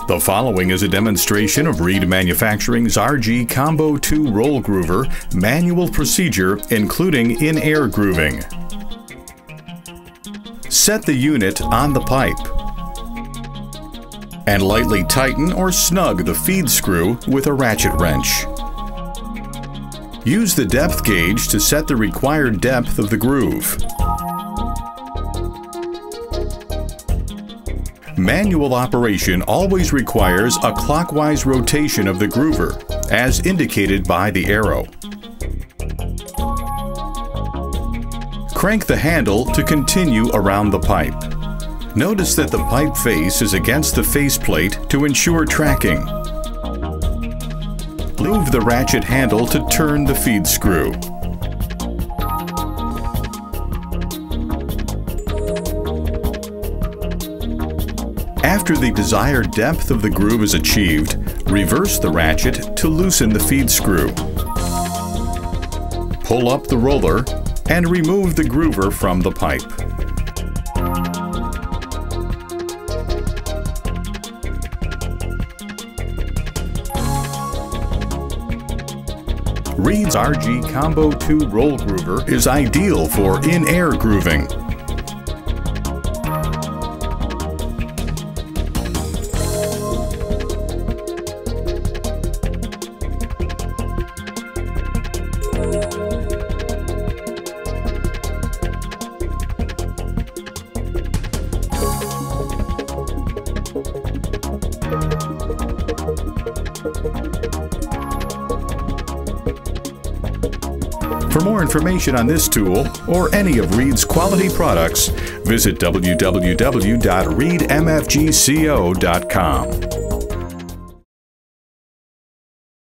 The following is a demonstration of Reed Manufacturing's RGCombo2 Roll Groover manual procedure, including in-air grooving. Set the unit on the pipe and lightly tighten or snug the feed screw with a ratchet wrench. Use the depth gauge to set the required depth of the groove. Manual operation always requires a clockwise rotation of the groover, as indicated by the arrow. Crank the handle to continue around the pipe. Notice that the pipe face is against the faceplate to ensure tracking. Move the ratchet handle to turn the feed screw. After the desired depth of the groove is achieved, reverse the ratchet to loosen the feed screw. Pull up the roller and remove the groover from the pipe. Reed's RGCombo2 Roll Groover is ideal for in-air grooving. For more information on this tool or any of Reed's quality products, visit www.reedmfgco.com.